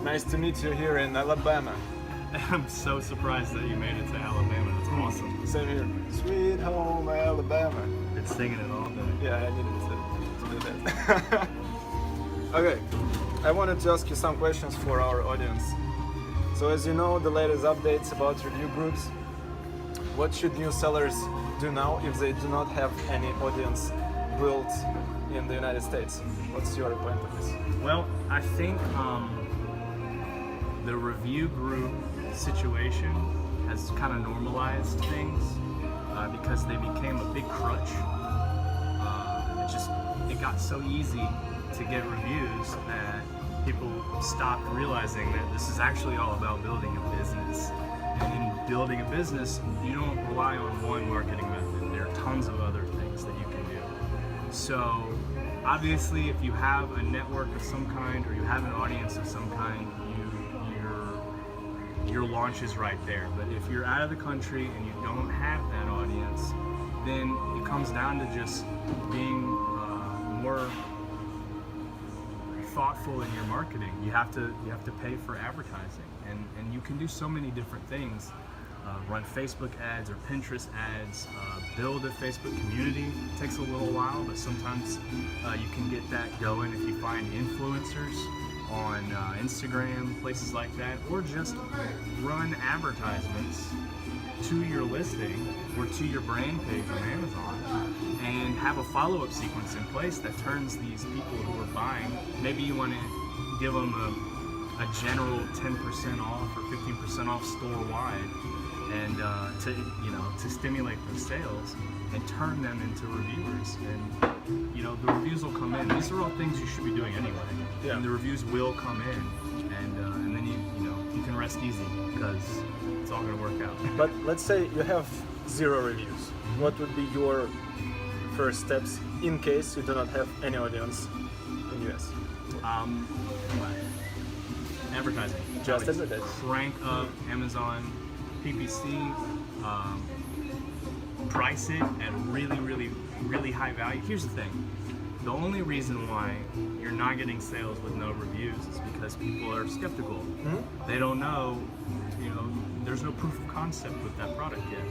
Nice to meet you here in Alabama. I'm so surprised that you made it to Alabama. That's awesome. Same here. Sweet home Alabama. Been singing it all day. Yeah, I needed to do that. Okay, I wanted to ask you some questions for our audience. So as you know, the latest updates about review groups. What should new sellers do now if they do not have any audience built in the United States? What's your point of this? Well, I think the review group situation has kind of normalized things because they became a big crutch. It got so easy to get reviews that people stopped realizing that this is actually all about building a business. And in building a business, you don't rely on one marketing method. There are tons of other things that you can do. So obviously, if you have a network of some kind or you have an audience of some kind, your launch is right there. But if you're out of the country and you don't have that audience, then it comes down to just being more thoughtful in your marketing. You have to pay for advertising, and you can do so many different things. Run Facebook ads or Pinterest ads, build a Facebook community. It takes a little while, but sometimes you can get that going if you find influencers on Instagram, places like that, or just run advertisements to your listing or to your brand page on Amazon and have a follow-up sequence in place that turns these people who are buying, maybe you want to give them a general 10% off or 15% off store-wide, and to stimulate those sales and turn them into reviewers. And the reviews will come in. These are all things you should be doing anyway. Yeah. And the reviews will come in, and then you can rest easy because it's all going to work out. But let's say you have 0 reviews. What would be your first steps in case you do not have any audience in US? Advertising. Just advertising. Crank up Amazon PPC. Price it at really, really, really high value. Here's the thing. The only reason why you're not getting sales with no reviews is because people are skeptical. Mm-hmm. They don't know, there's no proof of concept with that product yet.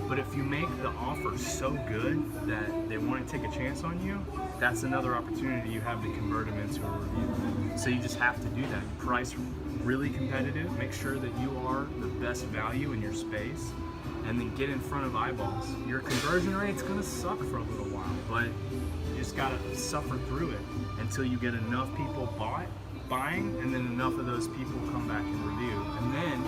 But if you make the offer so good that they want to take a chance on you, that's another opportunity you have to convert them into a review. So you just have to do that. Price really competitive. Make sure that you are the best value in your space, and then get in front of eyeballs. Your conversion rate's gonna suck for a little while, but you just gotta suffer through it until you get enough people buying, and then enough of those people come back and review. And then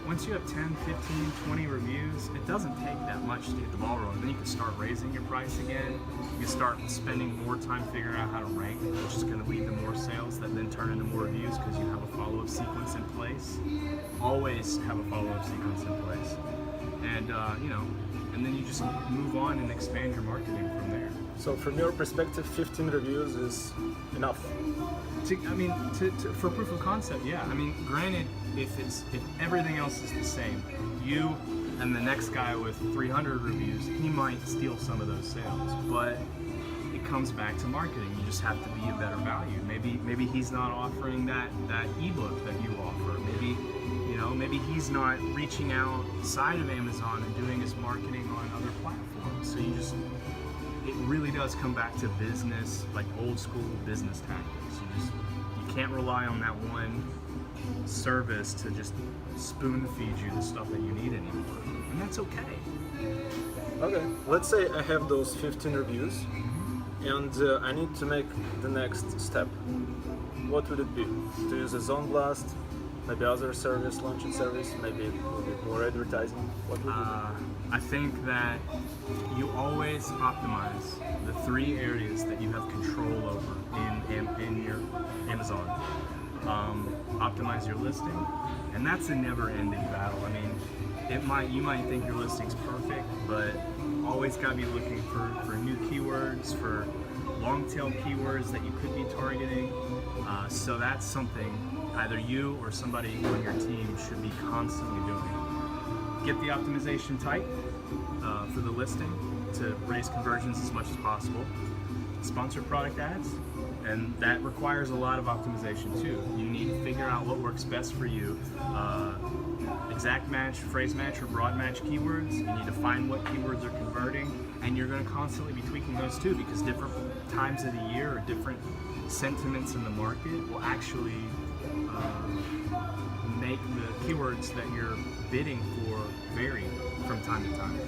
once you have 10, 15, 20 reviews, it doesn't take that much to get the ball rolling. Then you can start raising your price again. You can start spending more time figuring out how to rank, which is going to lead to more sales that then turn into more reviews because you have a follow-up sequence in place. Always have a follow-up sequence in place. And and then you just move on and expand your marketing from there. So from your perspective, 15 reviews is enough? For proof of concept, yeah. I mean, granted, if everything else is the same, you and the next guy with 300 reviews, he might steal some of those sales. But it comes back to marketing. You just have to be a better value. Maybe he's not offering that ebook that you offer. Maybe he's not reaching outside of Amazon and doing his marketing on other platforms. So it really does come back to business, like old school business tactics. You can't rely on that one service to just spoon feed you the stuff that you need anymore. And that's okay. Okay, let's say I have those 15 reviews and I need to make the next step. What would it be? To use a Zone Blast? Maybe other service, launching service, maybe a little bit more advertising? What would it be? I think that you always optimize the 3 areas that you have control over in your Amazon. Optimize your listing, and that's a never-ending battle. I mean, you might think your listing's perfect, but always got to be looking for new keywords, for long-tail keywords that you could be targeting. So that's something either you or somebody on your team should be constantly doing. Get the optimization tight for the listing to raise conversions as much as possible. sponsored product ads, and that requires a lot of optimization too. You need to figure out what works best for you. Exact match, phrase match, or broad match keywords. You need to find what keywords are converting, and you're going to constantly be tweaking those too, because different times of the year or different sentiments in the market will actually make the keywords that you're bidding for vary from time to time.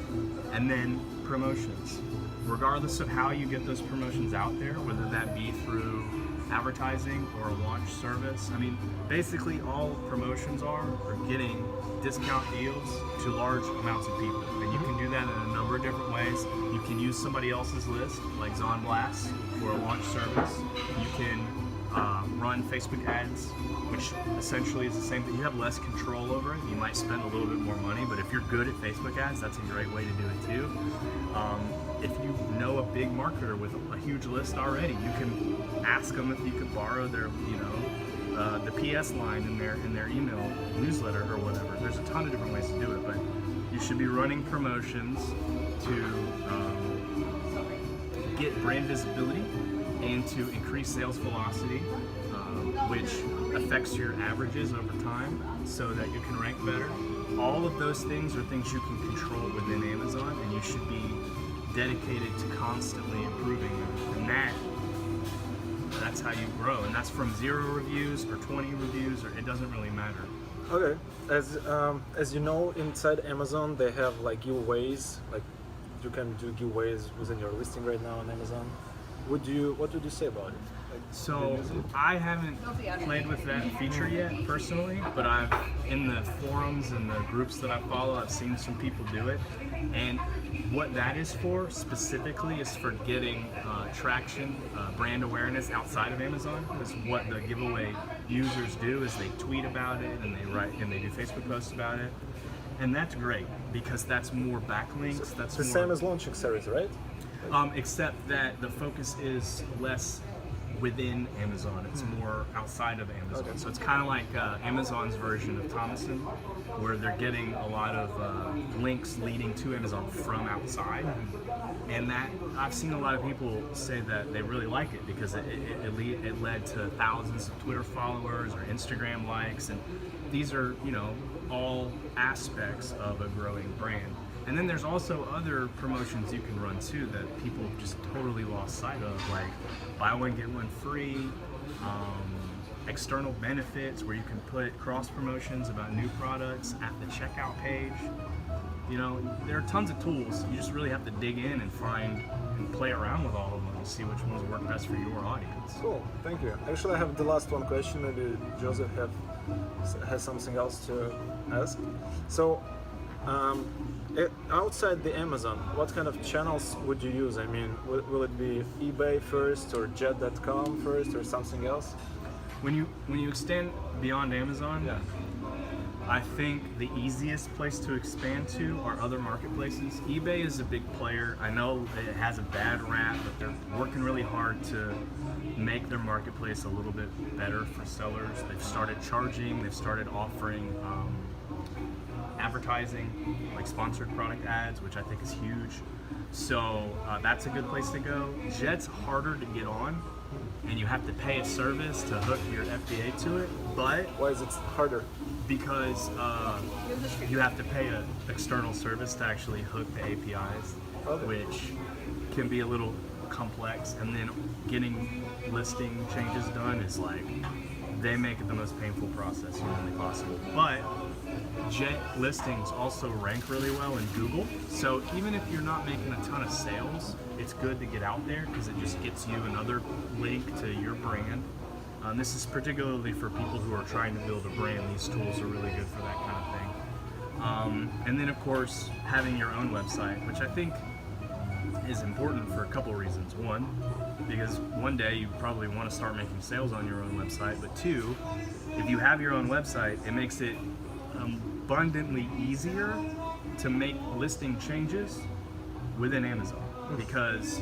And then promotions. Regardless of how you get those promotions out there, whether that be through advertising or a launch service. I mean, basically all promotions are getting discount deals to large amounts of people. And you can do that in a number of different ways. You can use somebody else's list, like Zon Blast, for a launch service. You can run Facebook ads, which essentially is the same thing. You have less control over it. You might spend a little bit more money, but if you're good at Facebook ads, that's a great way to do it too. If you know a big marketer with a huge list already, you can ask them if you could borrow their, the PS line in their email newsletter or whatever. There's a ton of different ways to do it, but you should be running promotions to get brand visibility and to increase sales velocity, which affects your averages over time so that you can rank better. All of those things are things you can control within Amazon, and you should be dedicated to constantly improving them. And that's how you grow. And that's from 0 reviews or 20 reviews, or it doesn't really matter. Okay, as you know, inside Amazon they have like giveaways, like you can do giveaways within your listing right now on Amazon. What would you say about it? Like, so I haven't played with that feature yet personally, but I've in the forums and the groups that I follow, I've seen some people do it. And what that is for specifically is for getting traction, brand awareness outside of Amazon. Because what the giveaway users do is they tweet about it and they do Facebook posts about it, and that's great because that's more backlinks. So that's the more, same as launching service, right? except that the focus is less within Amazon, it's more outside of Amazon. Okay. So it's kind of like Amazon's version of Thomason, where they're getting a lot of links leading to Amazon from outside. And that I've seen a lot of people say that they really like it because it led to thousands of Twitter followers or Instagram likes, and these are, all aspects of a growing brand. And then there's also other promotions you can run too that people just totally lost sight of, like buy one get one free, external benefits where you can put cross promotions about new products at the checkout page. There are tons of tools. You just really have to dig in and find and play around with all of them and see which ones work best for your audience. Cool, thank you. Actually, I have the last one question. Maybe Joseph has something else to ask. So, outside the Amazon, what kind of channels would you use? I mean, will it be eBay first, or Jet.com first, or something else? When you extend beyond Amazon, Yeah. I think the easiest place to expand to are other marketplaces. eBay is a big player. I know it has a bad rap, but they're working really hard to make their marketplace a little bit better for sellers. They've started charging, they've started offering advertising, like sponsored product ads, which I think is huge. So that's a good place to go. Jet's harder to get on, and you have to pay a service to hook your FBA to it, but Why is it harder? because you have to pay an external service to actually hook the APIs, Okay. which can be a little complex, and then getting listing changes done is like, they make it the most painful process humanly possible. But Jet listings also rank really well in Google, so even if you're not making a ton of sales, it's good to get out there because it just gets you another link to your brand. This is particularly for people who are trying to build a brand. These tools are really good for that kind of thing. And then, of course, having your own website, which I think is important for a couple reasons. One, because one day you probably want to start making sales on your own website, but two, if you have your own website, it makes it abundantly easier to make listing changes within Amazon, because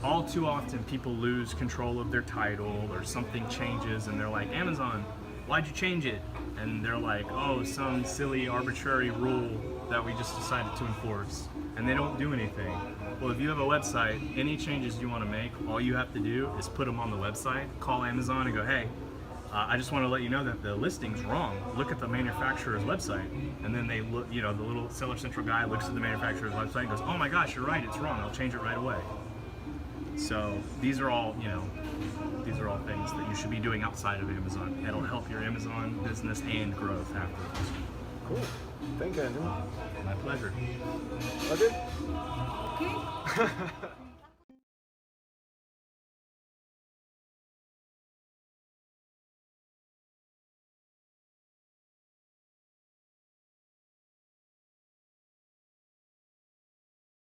all too often people lose control of their title or something changes and they're like, Amazon, why'd you change it? And they're like, oh, some silly arbitrary rule that we just decided to enforce. and they don't do anything. Well, if you have a website, any changes you want to make, all you have to do is put them on the website, call Amazon and go, hey, I just want to let you know that the listing's wrong. Look at the manufacturer's website. And then they look, you know, the little Seller Central guy looks at the manufacturer's website and goes, oh my gosh, you're right, it's wrong. I'll change it right away. So these are all, you know, these are all things that you should be doing outside of Amazon. It'll help your Amazon business and growth afterwards. Cool. Thank you, Andrew. My pleasure. Okay? Okay.